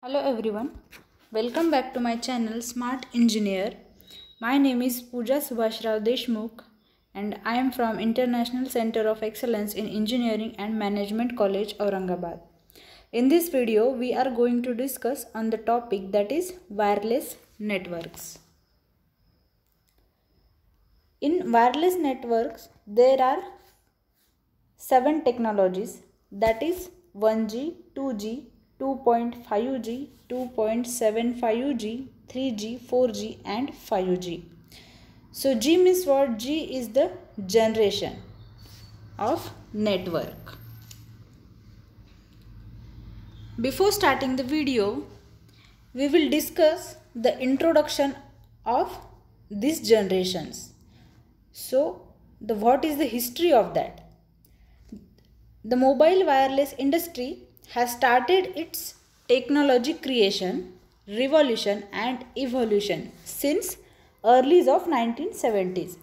Hello everyone, welcome back to my channel Smart Engineer. My name is Pooja Subhashrao Deshmukh and I am from International Center of Excellence in Engineering and Management College, Aurangabad. In this video, we are going to discuss on the topic that is wireless networks. In wireless networks, there are 7 technologies, that is 1G, 2G, 2.5G, 2.75G, 3G, 4G and 5G. So G means what? G is the generation of network. Before starting the video, we will discuss the introduction of these generations. So what is the history of that? The mobile wireless industry has started its technology creation, revolution and evolution since early of 1970s.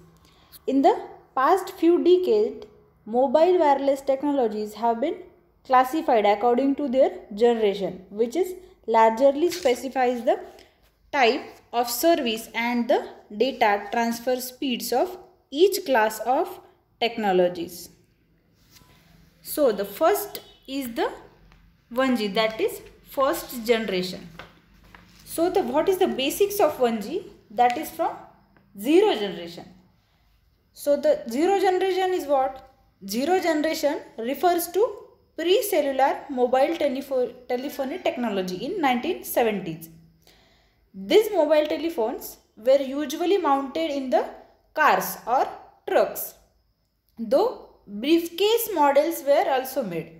In the past few decades, mobile wireless technologies have been classified according to their generation, which is largely specifies the type of service and the data transfer speeds of each class of technologies. So the first is the 1G, that is first generation. So what is the basics of 1G? That is from 0 generation. So the 0 generation is what? 0 generation refers to pre-cellular mobile telephony technology in 1970s. These mobile telephones were usually mounted in the cars or trucks, though briefcase models were also made.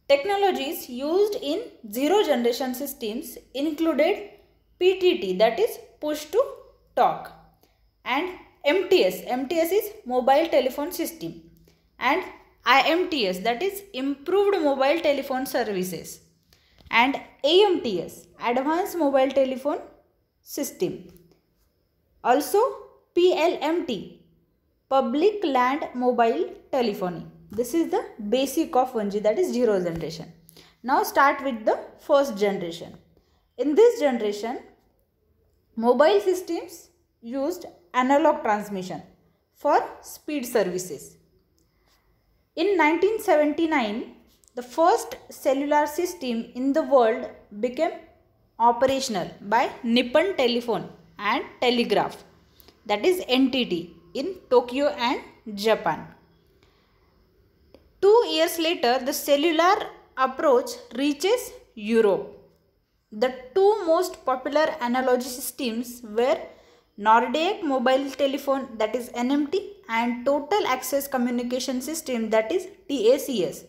Technologies used in 0 generation systems included PTT, that is push to talk, and MTS. MTS is mobile telephone system, and IMTS, that is improved mobile telephone services, and AMTS, advanced mobile telephone system. Also PLMT, public land mobile telephony. This is the basic of 1G, that is 0 generation. Now start with the first generation. In this generation, mobile systems used analog transmission for speed services. In 1979, the first cellular system in the world became operational by Nippon Telephone and Telegraph, that is NTT, in Tokyo and Japan. 2 years later, the cellular approach reaches Europe. The two most popular analogy systems were Nordic Mobile Telephone, that is NMT, and Total Access Communication System, that is TACS.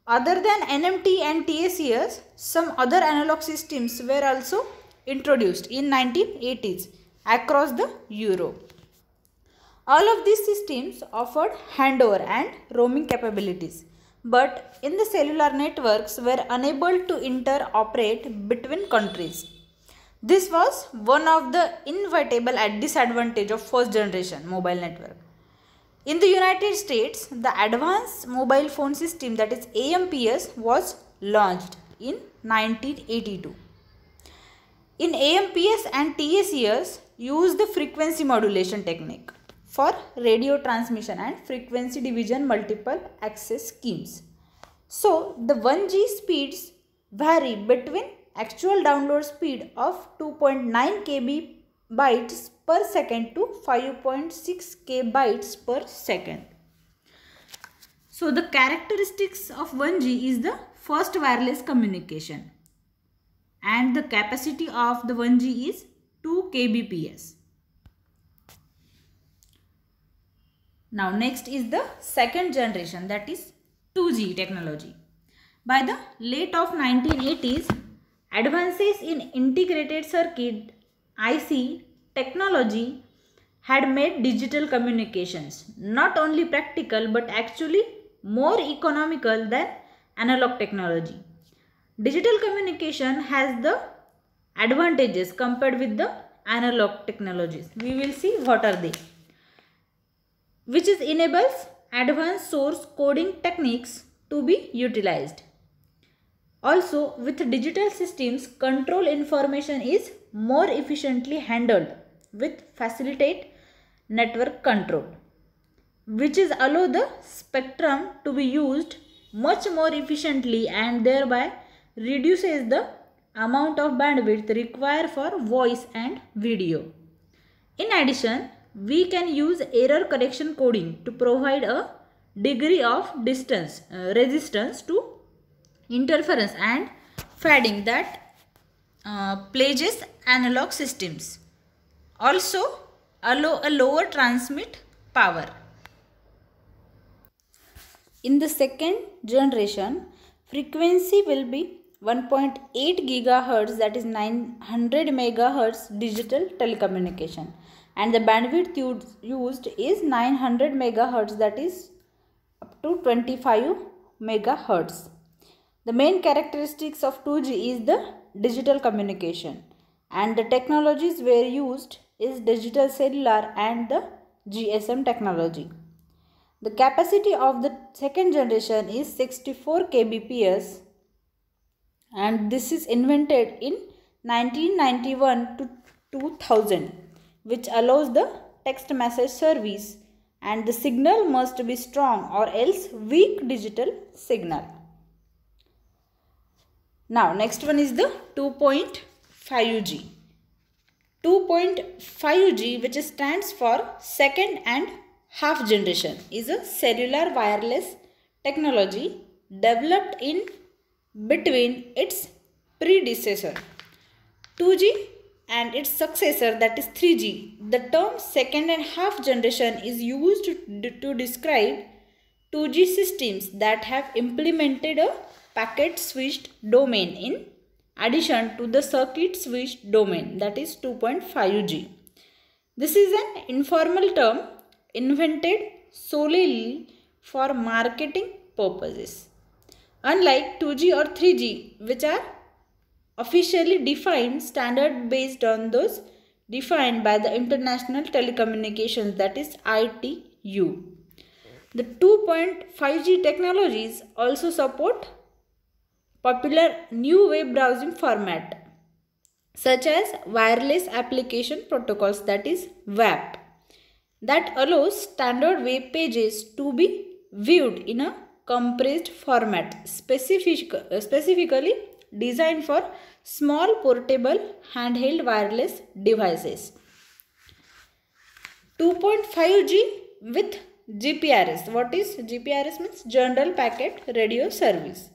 Other than NMT and TACS, some other analog systems were also introduced in 1980s across the Europe. All of these systems offered handover and roaming capabilities, but in the cellular networks were unable to interoperate between countries. This was one of the inevitable disadvantage of first generation mobile network. In the United States, the Advanced Mobile Phone System, that is AMPS, was launched in 1982. In AMPS and TACS use the frequency modulation technique for radio transmission and frequency division multiple access schemes. So the 1G speeds vary between actual download speed of 2.9 KB per second to 5.6 KB per second. So the characteristics of 1G is the first wireless communication, and the capacity of the 1G is 2 kbps. Now next is the second generation, that is 2G technology. By the late of 1980s, advances in integrated circuit IC technology had made digital communications not only practical but actually more economical than analog technology. Digital communication has the advantages compared with the analog technologies. We will see what are they. Which enables advanced source coding techniques to be utilized. Also, with digital systems, control information is more efficiently handled with facilitate network control, which is allow the spectrum to be used much more efficiently and thereby reduces the amount of bandwidth required for voice and video. In addition, we can use error correction coding to provide a degree of resistance to interference and fading that plagues analog systems. Also, allow a lower transmit power. In the second generation, frequency will be 1.8 gigahertz, that is 900 megahertz digital telecommunication, and the bandwidth used is 900 megahertz, that is up to 25 megahertz. The main characteristics of 2G is the digital communication, and the technologies were used is digital cellular and the GSM technology. The capacity of the second generation is 64 kbps, and this is invented in 1991 to 2000, which allows the text message service, and the signal must be strong or else weak digital signal. Now next one is the 2.5G. 2.5G, which stands for second and half generation, is a cellular wireless technology developed in between its predecessor 2G and its successor, that is 3G. The term second and half generation is used to describe 2G systems that have implemented a packet switched domain in addition to the circuit switched domain, that is 2.5G. This is an informal term invented solely for marketing purposes. Unlike 2G or 3G, which are officially defined standard based on those defined by the International Telecommunications, that is ITU. The 2.5G technologies also support popular new web browsing format such as wireless application protocols, that is WAP, that allows standard web pages to be viewed in a compressed format specifically designed for small portable handheld wireless devices. 2.5G with GPRS. What is GPRS? Means General Packet Radio Service.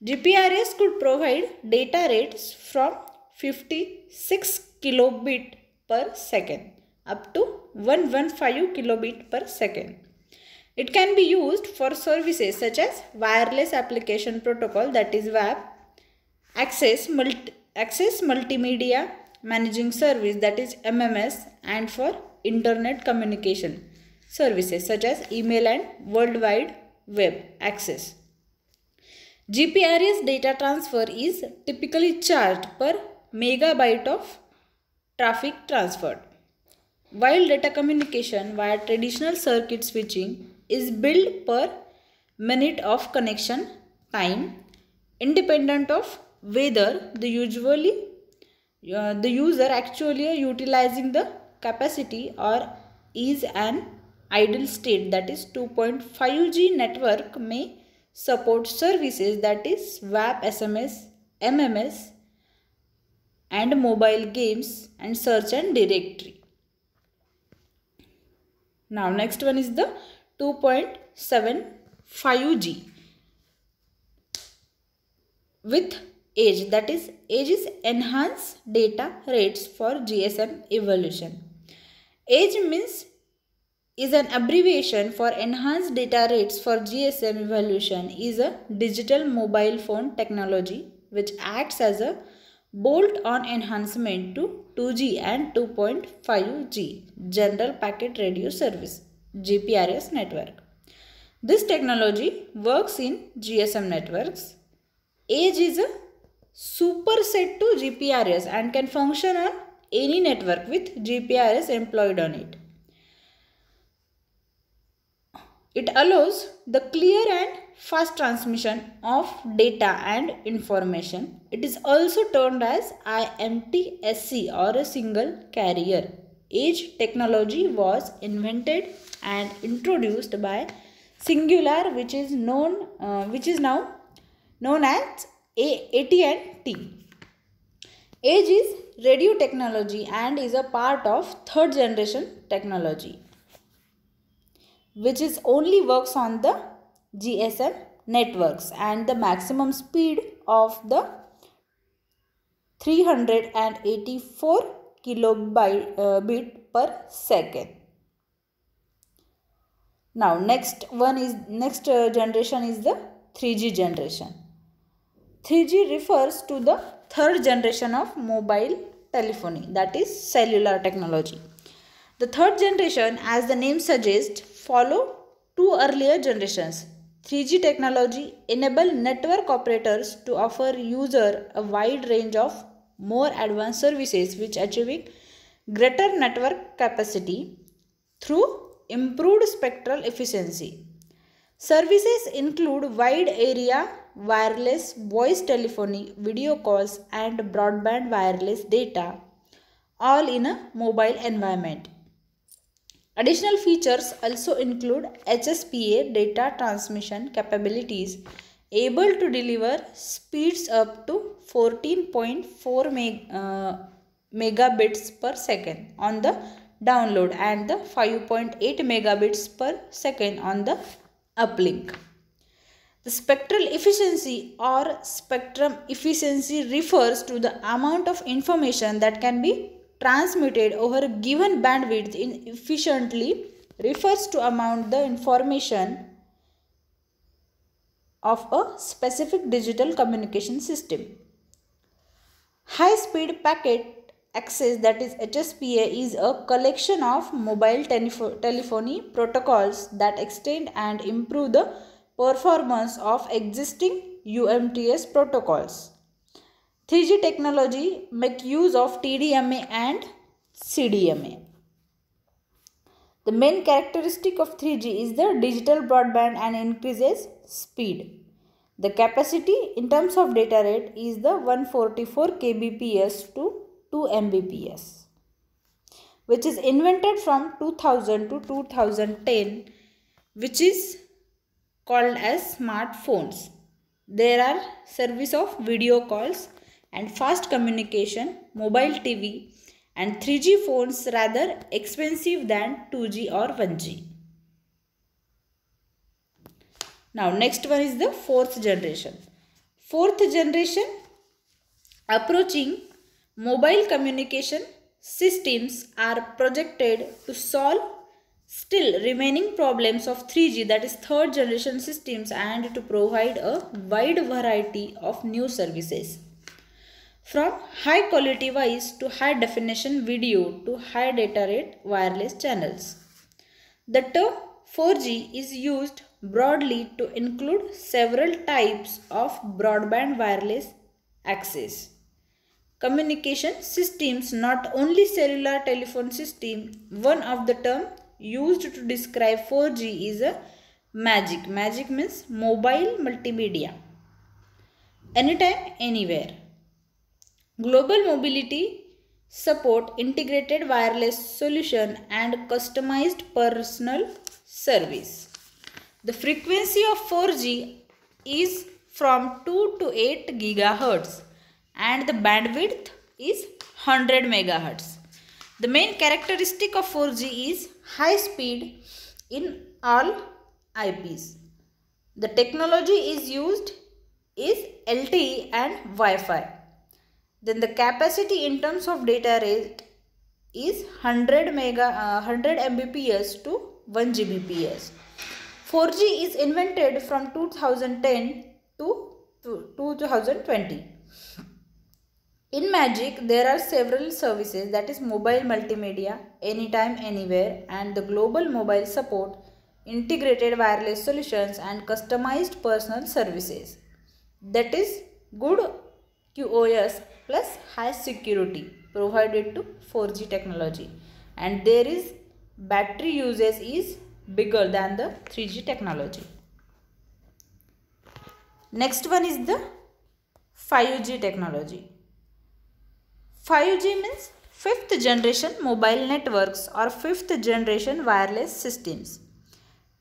GPRS could provide data rates from 56 kilobit per second up to 115 kilobit per second. It can be used for services such as wireless application protocol, that is WAP, access multimedia managing service, that is MMS, and for internet communication services such as email and World Wide Web access. GPRS data transfer is typically charged per megabyte of traffic transferred, while data communication via traditional circuit switching is billed per minute of connection time, independent of whether the user actually utilizing the capacity or is an idle state. That is 2.5G network may support services, that is WAP, SMS, MMS, and mobile games and search and directory. Now next one is the 2.75G with EDGE, that is EDGE is enhanced data rates for GSM evolution. EDGE means is an abbreviation for enhanced data rates for GSM evolution, is a digital mobile phone technology which acts as a bolt-on enhancement to 2G and 2.5G General Packet Radio Service GPRS network. This technology works in GSM networks. EDGE is a superset to GPRS and can function on any network with GPRS employed on it. It allows the clear and fast transmission of data and information. It is also termed as IMTSC or a single carrier. Age technology was invented and introduced by Singular, which is now known as AT&T. Age is radio technology and is a part of third generation technology, which is only works on the GSM networks, and the maximum speed of the 384 kilobit per second. Now next generation is the 3G generation. 3G refers to the third generation of mobile telephony, that is cellular technology. The third generation, as the name suggests, follow two earlier generations. 3G technology enable network operators to offer user a wide range of more advanced services, which achieving greater network capacity through improved spectral efficiency. Services include wide area wireless voice telephony, video calls, and broadband wireless data, all in a mobile environment. Additional features also include HSPA data transmission capabilities, able to deliver speeds up to 14.4 megabits per second on the download and the 5.8 megabits per second on the uplink. The spectral efficiency or spectrum efficiency refers to the amount of information that can be transmitted over a given bandwidth in efficiently refers to amount the information of a specific digital communication system. High speed packet access, that is HSPA, is a collection of mobile telephony protocols that extend and improve the performance of existing UMTS protocols. 3G technology make use of TDMA and CDMA. The main characteristic of 3G is the digital broadband and increases speed. The capacity in terms of data rate is the 144 kbps to 2 Mbps, which is invented from 2000 to 2010, which is called as smartphones. There are service of video calls and fast communication, mobile TV, and 3G phones rather expensive than 2G or 1G. Now next one is the fourth generation. Fourth generation approaching mobile communication systems are projected to solve still remaining problems of 3G, that is third generation systems, and to provide a wide variety of new services. From high quality voice to high definition video to high data rate wireless channels. The term 4G is used broadly to include several types of broadband wireless access communication systems, not only cellular telephone system. One of the term used to describe 4G is a MAGIC. MAGIC means mobile multimedia. Anytime, anywhere. Global mobility support integrated wireless solution and customized personal service. The frequency of 4G is from 2 to 8 GHz and the bandwidth is 100 MHz. The main characteristic of 4G is high speed in all IPs. The technology is used is LTE and Wi-Fi. Then the capacity in terms of data rate is 100 Mbps to 1 Gbps. 4G is invented from 2010 to 2020. In MAGIC, there are several services, that is mobile multimedia, anytime, anywhere, and the global mobile support, integrated wireless solutions, and customized personal services. That is good QoS plus high security provided to 4G technology, and there is battery usage is bigger than the 3G technology. Next one is the 5G technology. 5G means fifth generation mobile networks or fifth generation wireless systems.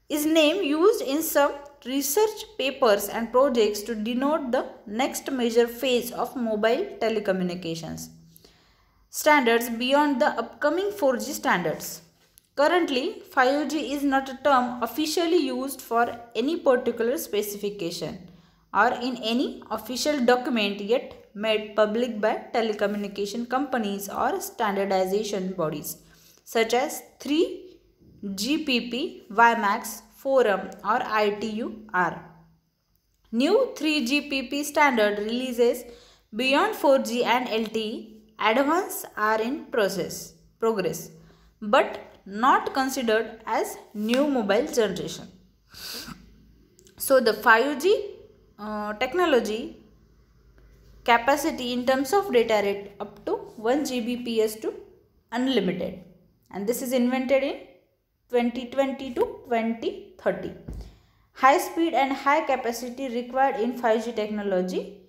Is name used in some research papers and projects to denote the next major phase of mobile telecommunications standards beyond the upcoming 4G standards. Currently, 5G is not a term officially used for any particular specification or in any official document yet made public by telecommunication companies or standardization bodies such as 3GPP, WiMAX, Forum or ITU-R. New 3GPP standard releases beyond 4G and LTE advances are in progress, but not considered as new mobile generation. So the 5G technology capacity in terms of data rate up to 1 Gbps to unlimited, and this is invented in 2020 to 2030. High speed and high capacity required in 5G technology.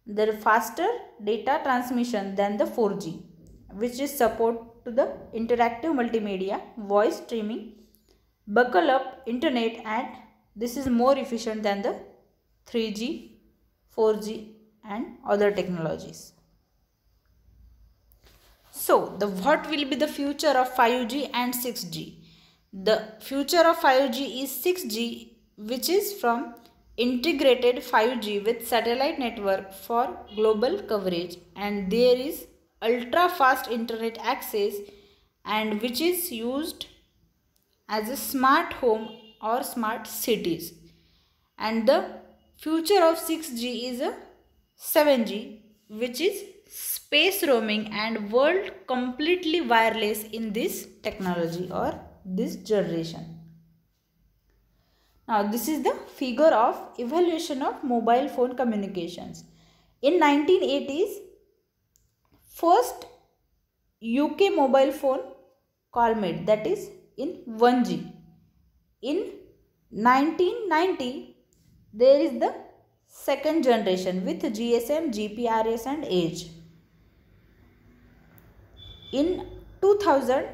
There is faster data transmission than the 4G, which is support to the interactive multimedia, voice streaming, buckle up internet, and this is more efficient than the 3G, 4G and other technologies. So, what will be the future of 5G and 6G? The future of 5G is 6G, which is from integrated 5G with satellite network for global coverage, and there is ultra fast internet access and which is used as a smart home or smart cities. And the future of 6G is a 7G, which is space roaming and world completely wireless in this technology or this generation. Now this is the figure of evolution of mobile phone communications. In 1980s, first UK mobile phone call made, that is in 1G. In 1990, there is the second generation with GSM, GPRS and Edge. In 2000,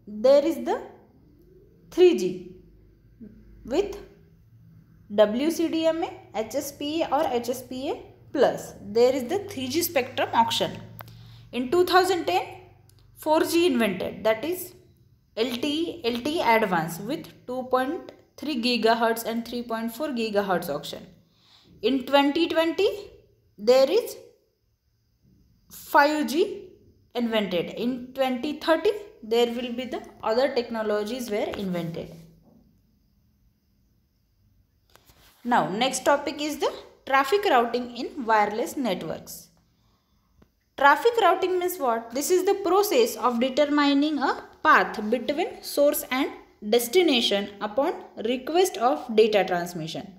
there is the 3G with WCDMA, HSPA or HSPA plus. There is the 3G spectrum auction. In 2010, 4G invented, that is LTE advanced with 2.3 GHz and 3.4 GHz auction. In 2020, there is 5G invented. In 2030, there will be the other technologies were invented. Now, next topic is the traffic routing in wireless networks. Traffic routing means what? This is the process of determining a path between source and destination upon request of data transmission.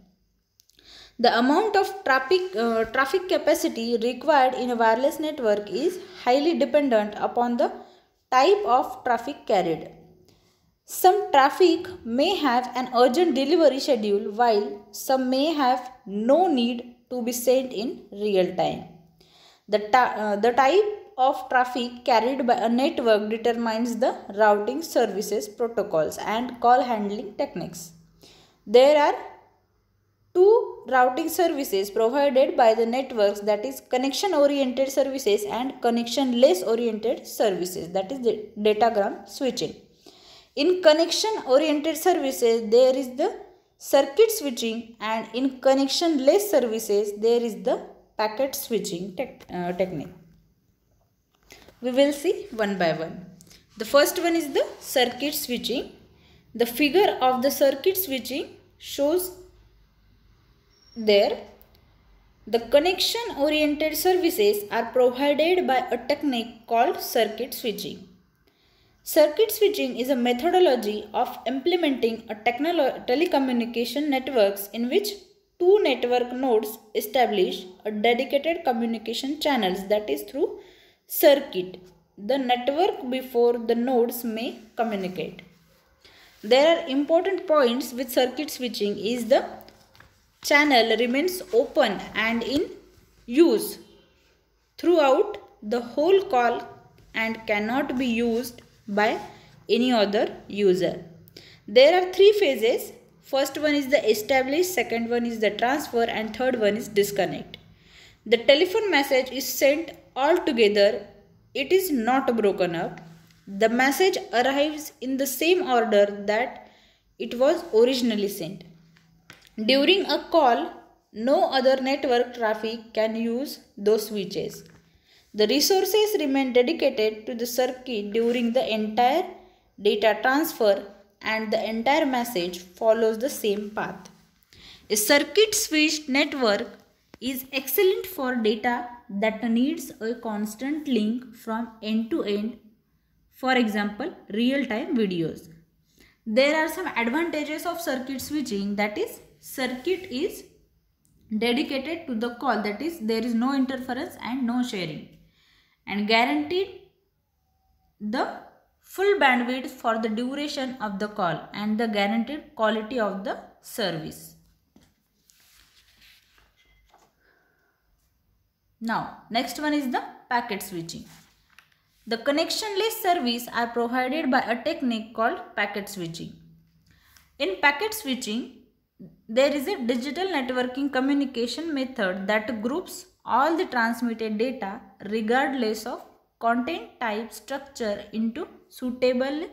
The amount of traffic capacity required in a wireless network is highly dependent upon the type of traffic carried. Some traffic may have an urgent delivery schedule, while some may have no need to be sent in real time. The type of traffic carried by a network determines the routing services protocols and call handling techniques. There are two routing services provided by the networks, that is connection oriented services and connection less oriented services, that is the datagram switching. In connection oriented services, there is the circuit switching, and in connection less services, there is the packet switching technique. We will see one by one. The first one is the circuit switching. The figure of the circuit switching shows there. The connection oriented services are provided by a technique called circuit switching. Circuit switching is a methodology of implementing a telecommunication networks in which two network nodes establish a dedicated communication channels, that is through circuit the network before the nodes may communicate. There are important points with circuit switching is the channel remains open and in use throughout the whole call and cannot be used by any other user. There are three phases. First one is the establish, second one is the transfer, and third one is disconnect. The telephone message is sent all together. It is not broken up. The message arrives in the same order that it was originally sent. During a call, no other network traffic can use those switches. The resources remain dedicated to the circuit during the entire data transfer, and the entire message follows the same path. A circuit switched network is excellent for data that needs a constant link from end to end, for example, real-time videos. There are some advantages of circuit switching, that is, circuit is dedicated to the call, that is, there is no interference and no sharing, and guaranteed the full bandwidth for the duration of the call and the guaranteed quality of the service. Now, next one is the packet switching. The connectionless service are provided by a technique called packet switching. In packet switching, there is a digital networking communication method that groups all the transmitted data regardless of content type structure into suitable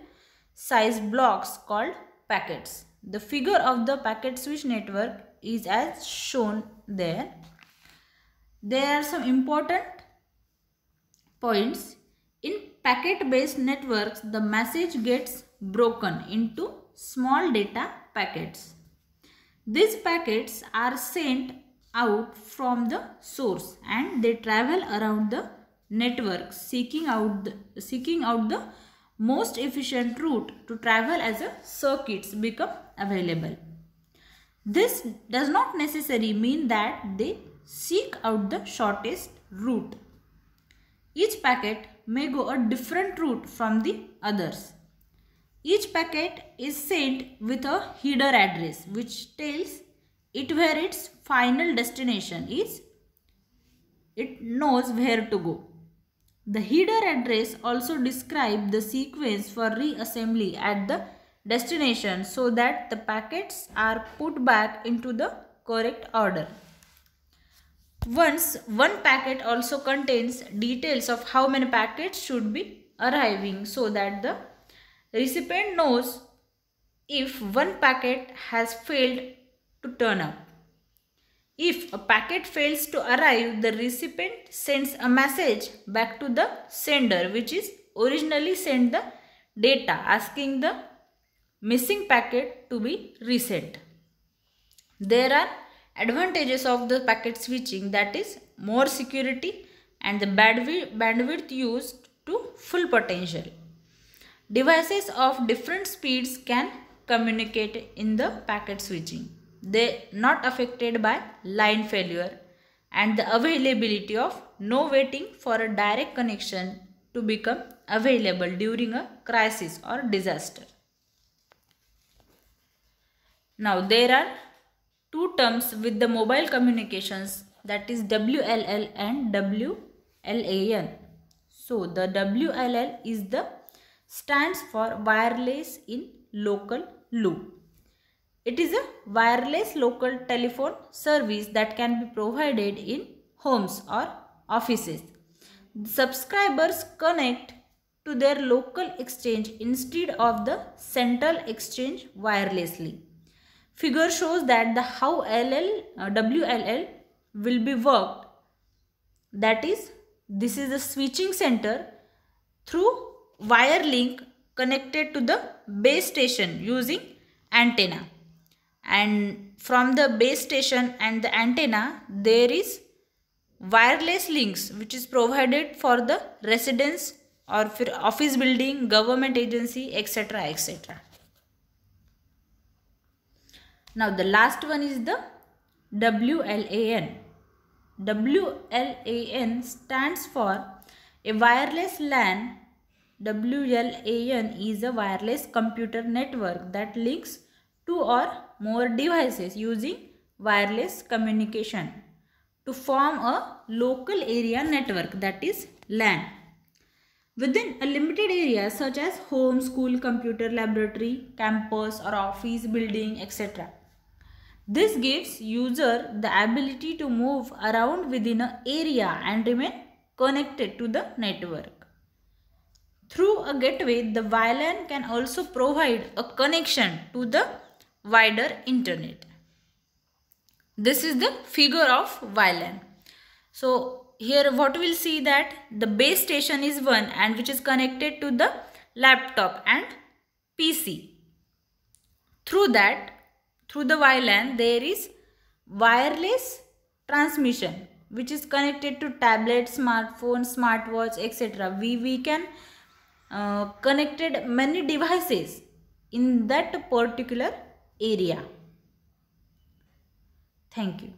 size blocks called packets. The figure of the packet switch network is as shown there. There are some important points. In packet-based networks, the message gets broken into small data packets. These packets are sent out from the source and they travel around the network seeking out the most efficient route to travel as a circuits become available. This does not necessarily mean that they seek out the shortest route. Each packet may go a different route from the others. Each packet is sent with a header address which tells it where its final destination is. It knows where to go. The header address also describes the sequence for reassembly at the destination so that the packets are put back into the correct order. Once one packet also contains details of how many packets should be arriving so that the recipient knows if one packet has failed to turn up. If a packet fails to arrive, the recipient sends a message back to the sender which is originally sent the data asking the missing packet to be resent. There are advantages of the packet switching, that is more security and the bandwidth used to full potential. Devices of different speeds can communicate in the packet switching. They are not affected by line failure and the availability of no waiting for a direct connection to become available during a crisis or disaster. Now there are two terms with the mobile communications, that is WLL and WLAN. So the WLL is the stands for wireless in local loop. It is a wireless local telephone service that can be provided in homes or offices. The subscribers connect to their local exchange instead of the central exchange wirelessly. Figure shows that the how WLL will be worked. That is, this is the switching center through wire link connected to the base station using antenna, and from the base station and the antenna there is wireless links which is provided for the residence or for office building, government agency, etc. etc. Now the last one is the WLAN. WLAN stands for a wireless LAN. WLAN is a wireless computer network that links two or more devices using wireless communication to form a local area network, that is LAN, within a limited area such as home, school, computer, laboratory, campus or office building, etc. This gives user the ability to move around within an area and remain connected to the network. Through a gateway, the WLAN can also provide a connection to the wider internet. This is the figure of WLAN. So here what we'll see that the base station is one and which is connected to the laptop and PC. Through the WLAN there is wireless transmission which is connected to tablet, smartphone, smartwatch, etc. We can connected many devices in that particular area. Thank you.